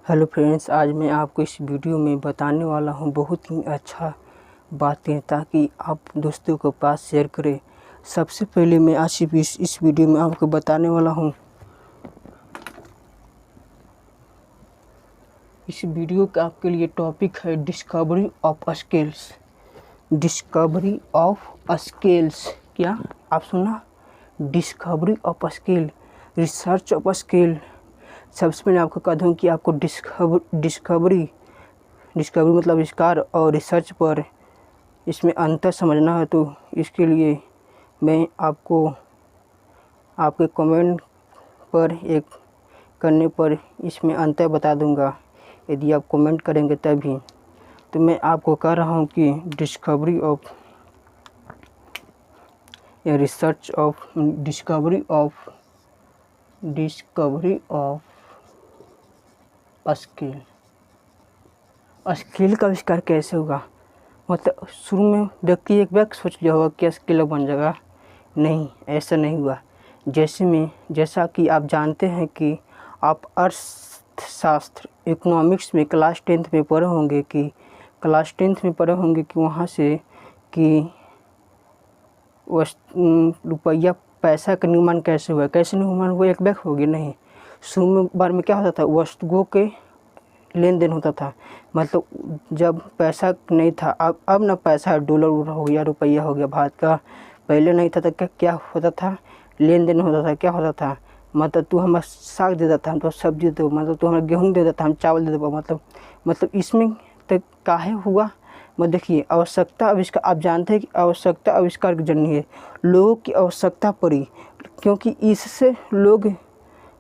Hello friends, आज मैं आपको इस वीडियो में बताने वाला हूं बहुत ही अच्छा बातें ताकि आप दोस्तों के पास शेयर करें। सबसे पहले मैं आज इस वीडियो में आपको बताने वाला हूं। इस वीडियो का आपके लिए टॉपिक है discovery of skills. Discovery of skills, क्या आप सुना? Discovery of skill, research of skill. सबसे पहले आपको कह दूँ कि आपको डिस्कवरी मतलब आविष्कार और रिसर्च पर इसमें अंतर समझना है, तो इसके लिए मैं आपको आपके कमेंट पर एक करने पर इसमें अंतर बता दूंगा। यदि आप कमेंट करेंगे तभी। तो मैं आपको कह रहा हूँ कि डिस्कवरी ऑफ या research of discovery of skill का आविष्कार कैसे होगा? मतलब शुरू में व्यक्ति एक व्यक्ति सोच लिया होगा कि स्किल बन जाएगा। नहीं, ऐसा नहीं हुआ। जैसा कि आप जानते हैं कि आप अर्थशास्त्र इकोनॉमिक्स में क्लास 10th में पढ़े होंगे कि वहाँ से कि रुपया पैसा का निर्माण कैसे निर्माण हुआ। एक व्यक्ति हो गया नहीं। शुरू में बार में क्या होता था, वस्तुओं के लेन देन होता था। मतलब जब पैसा नहीं था, अब ना पैसा डॉलर हो गया, रुपया हो गया भारत का। पहले नहीं था तो क्या होता था, लेन देन होता था। क्या होता था, मतलब तू हमें साग दे देता, हम तो सब्जी दे, मतलब तू हमें गेहूँ दे देता, हम चावल दे देता। मतलब इसमें तक काहे हुआ। मतलब देखिए, आवश्यकता आविष्कार, आप जानते हैं कि आवश्यकता आविष्कार की जननी है। लोगों की आवश्यकता पड़ी क्योंकि इससे लोग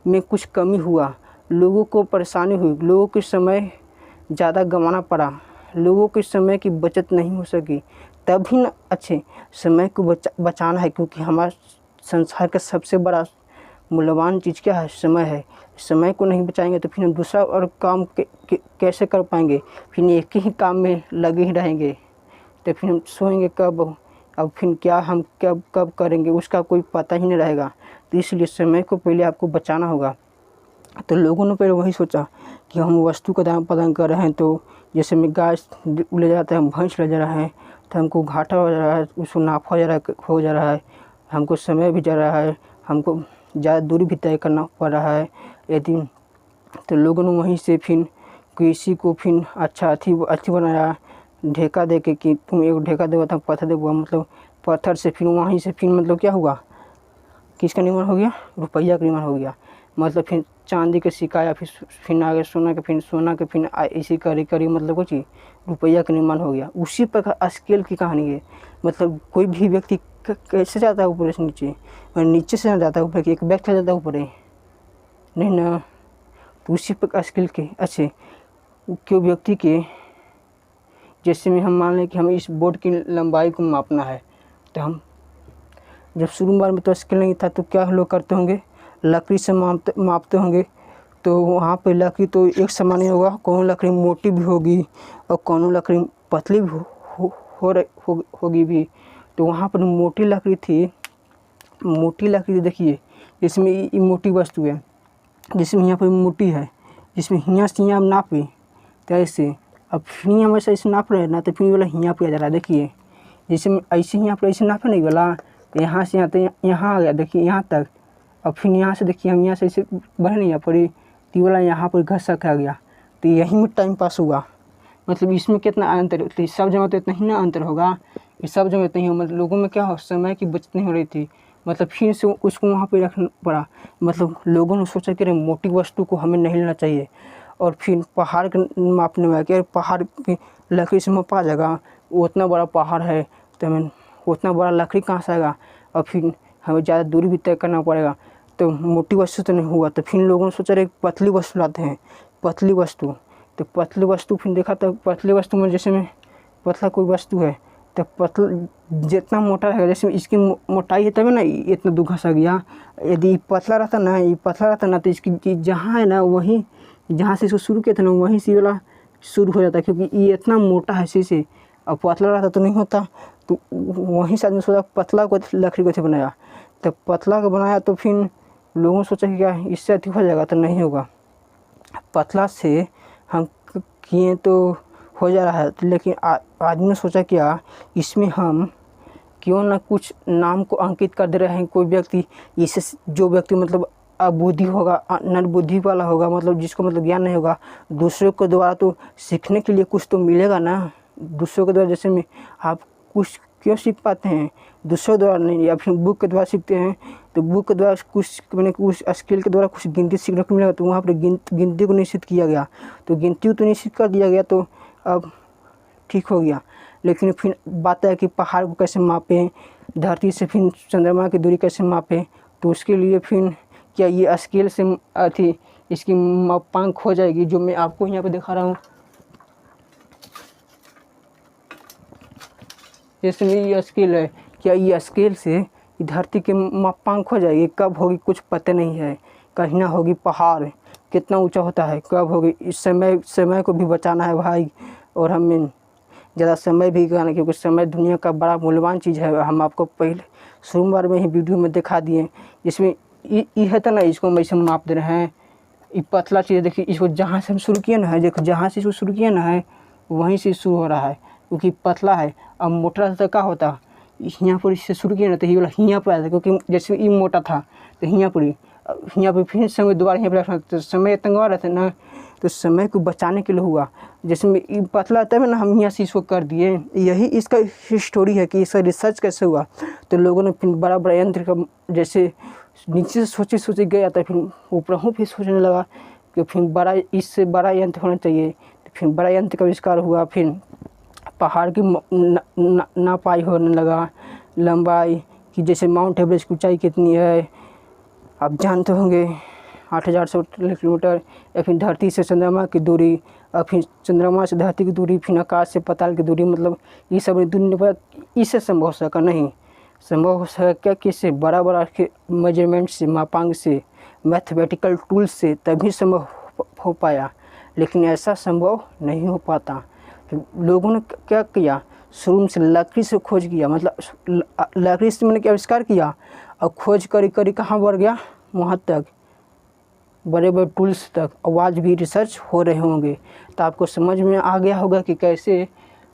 में कुछ कमी हुआ, लोगों को परेशानी हुई, लोगों के समय ज़्यादा गंवाना पड़ा, लोगों के समय की बचत नहीं हो सकी। तभी न अच्छे समय को बचाना है, क्योंकि हमारा संसार का सबसे बड़ा मूल्यवान चीज़ क्या है? समय है। समय को नहीं बचाएंगे तो फिर हम दूसरा और काम कैसे कर पाएंगे? फिर एक ही काम में लगे ही रहेंगे तो फिर हम सोएंगे कब? अब फिर क्या हम कब करेंगे उसका कोई पता ही नहीं रहेगा। तो इसलिए समय को पहले आपको बचाना होगा। तो लोगों ने पहले वही सोचा कि हम वस्तु का दाम प्रदान कर रहे हैं, तो जैसे में गाय ले जाता है, हम भैंस ले जा रहे हैं, तो हमको घाटा हो जा रहा है, उसको नाफा हो जा रहा है, हमको समय भी जा रहा है, हमको ज़्यादा दूरी भी तय करना पड़ रहा है। यदि तो लोगों ने वहीं से फिर कृषि को फिर अच्छा अच्छी बनाया, ढेका दे के कि तुम एक ढेका देगा तो पत्थर देगा। मतलब पत्थर से फिर वहीं से फिर मतलब क्या हुआ, किसका निर्माण हो गया? रुपया का निर्माण हो गया। मतलब फिर चांदी के सिक्का, फिर आगे सोना के फिर इसी करी मतलब कुछ रुपया का निर्माण हो गया। उसी प्रकार स्केल की कहानी है। मतलब कोई भी व्यक्ति कैसे जाता है ऊपर से नीचे, और नीचे से जाता है ऊपर, कि एक व्यक्ति जाता है ऊपर नहीं ना। तो उसी प्रकार स्केल के अच्छे क्यों व्यक्ति के, जैसे में हम मान लें कि हमें इस बोर्ड की लंबाई को मापना है, तो हम जब शुरू बार में तो स्केल नहीं था, तो क्या लोग करते होंगे, लकड़ी से मापते होंगे। तो वहाँ पे लकड़ी तो एक समान नहीं होगा, कौन लकड़ी मोटी भी होगी और कौन लकड़ी पतली भी होगी भी। तो वहाँ पर मोटी लकड़ी थी, देखिए इसमें ये मोटी वस्तु है, जिसमें यहाँ पर मोटी है, जिसमें हियाँ से यहाँ नापे तो ऐसे। अब फिर यहाँ वैसे ऐसे नाप रहे हैं ना, तो फिर वाला हियाँ पे आ जा रहा है। देखिए जिसमें ऐसे यहाँ पर ऐसे नापे नहीं वाला, यहाँ से यहाँ तो यहाँ आ गया, देखिए यहाँ तक। अब फिर यहाँ से देखिए हम यहाँ से ऐसे बढ़े नहीं, यहाँ पर ती वाला यहाँ पर घसक आ गया। तो यहीं में टाइम पास हुआ। मतलब इसमें कितना अंतर, तो सब जगह तो इतना ही ना अंतर होगा, कि सब जगह इतना ही हो। मतलब लोगों में क्या हो, समय की बचत नहीं हो रही थी, मतलब फिर से उसको वहाँ पे रखना पड़ा। मतलब लोगों ने सोचा कि मोटी वस्तु को हमें नहीं लेना चाहिए। और फिर पहाड़ के मापने में कि पहाड़ की लकड़ी से मापा जाएगा, उतना बड़ा पहाड़ है तो हमें उतना बड़ा लकड़ी कहाँ से आएगा, और फिर हमें ज़्यादा दूरी भी तय करना पड़ेगा। तो मोटी वस्तु तो नहीं हुआ। तो फिर लोगों ने सोचा एक पतली वस्तु लाते हैं, पतली वस्तु। तो पतली वस्तु फिर देखा, तो पतली वस्तु में जैसे में पतला कोई वस्तु है, तो पतला जितना मोटा रहेगा, जैसे इसकी मोटाई है तभी ना इतना दूर घसा गया। यदि पतला रहता ना, तो इसकी जहाँ है ना, वहीं जहाँ से इसको शुरू किया था ना, वहीं से वाला शुरू हो जाता है, क्योंकि ये इतना मोटा है इसी। अब पतला रहता तो नहीं होता। तो वहीं से आदमी सोचा पतला को लकड़ी को बनाया। तो पतला को बनाया तो फिर लोगों ने सोचा कि क्या इससे अधिक हो जाएगा, तो नहीं होगा। पतला से हम किए तो हो जा रहा है, लेकिन आदमी ने सोचा क्या इसमें हम क्यों ना कुछ नाम को अंकित कर दे रहे हैं। कोई व्यक्ति इससे जो व्यक्ति मतलब अबुद्धि होगा, नरबुद्धि वाला होगा, मतलब जिसको मतलब ज्ञान नहीं होगा, दूसरों के द्वारा तो सीखने के लिए कुछ तो मिलेगा ना। दूसरों के द्वारा जैसे में आप कुछ क्यों सीख पाते हैं, दूसरों द्वारा नहीं, या फिर बुक के द्वारा सीखते हैं तो बुक के द्वारा कुछ मैंने कुछ स्किल के द्वारा कुछ गिनती सीखने को मिलेगा, तो वहाँ पर गिनती को निश्चित किया गया, तो गिनती तो निश्चित कर दिया गया, तो अब ठीक हो गया। लेकिन फिर बात है कि पहाड़ को कैसे मापें, धरती से फिर चंद्रमा की दूरी कैसे मापें, तो उसके लिए फिर क्या ये स्केल से थी इसकी मापांक हो जाएगी, जो मैं आपको यहाँ पे दिखा रहा हूँ। इसमें ये स्केल है, क्या ये स्केल से धरती के मापांक हो जाएगी, कब होगी कुछ पता नहीं है। कहीं ना होगी पहाड़ कितना ऊंचा होता है, कब होगी, इस समय को भी बचाना है भाई, और हमें ज़्यादा समय भी गवाना, क्योंकि समय दुनिया का बड़ा मूल्यवान चीज़ है। हम आपको पहले शुरुआत में ही वीडियो में दिखा दिए, जिसमें ये है तो ना, इसको हम ऐसे माप दे रहे हैं। ये पतला चीज़ देखिए, इसको जहाँ से हम शुरू किए ना है, देखो जहाँ से इसको शुरू किए ना है वहीं से शुरू हो रहा है, क्योंकि पतला है। अब मोटा तो क्या होता, यहाँ पर इससे शुरू किया ना तो ये वाला यहाँ पर आया था, क्योंकि जैसे ये मोटा था तो यहाँ पर फिर समय दोबारा यहाँ पर रखना, तो समय तंगवा रहे थे ना, तो समय को बचाने के लिए हुआ। जैसे में ये पतला तब ना हम यहाँ से इसको कर दिए, यही इसका स्टोरी है कि इसका रिसर्च कैसे हुआ। तो लोगों ने फिर बड़ा बड़ा यंत्र का जैसे नीचे से सोचे गया, तो फिर ऊपर हूँ फिर सोचने लगा कि फिर बड़ा इससे बड़ा यंत्र होना चाहिए, तो फिर बड़ा यंत्र का आविष्कार हुआ। फिर पहाड़ की नापाई होने लगा, लंबाई कि जैसे माउंट एवरेस्ट की ऊंचाई कितनी है आप जानते होंगे, 8,800 किलोमीटर। या फिर धरती से चंद्रमा की दूरी, और फिर चंद्रमा से धरती की दूरी, फिर आकाश से पाताल की दूरी, मतलब ये सब दुनिया पर इससे संभव हो सका नहीं। संभव हो सका क्या, किससे, बड़ा बड़ा मेजरमेंट से, मापांक से, मैथमेटिकल टूल्स से, तभी संभव हो पाया। लेकिन ऐसा संभव नहीं हो पाता। लोगों ने क्या किया, शुरू से लकड़ी से खोज किया, मतलब लकड़ी से मैंने क्या आविष्कार किया, और खोज करी कहाँ बढ़ गया, वहाँ तक, बड़े बड़े टूल्स तक। आज भी रिसर्च हो रहे होंगे, तो आपको समझ में आ गया होगा कि कैसे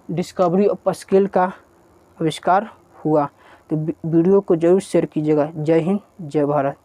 डिस्कवरी ऑफ स्केल का आविष्कार हुआ। तो वीडियो को ज़रूर शेयर कीजिएगा। जय हिंद, जय भारत।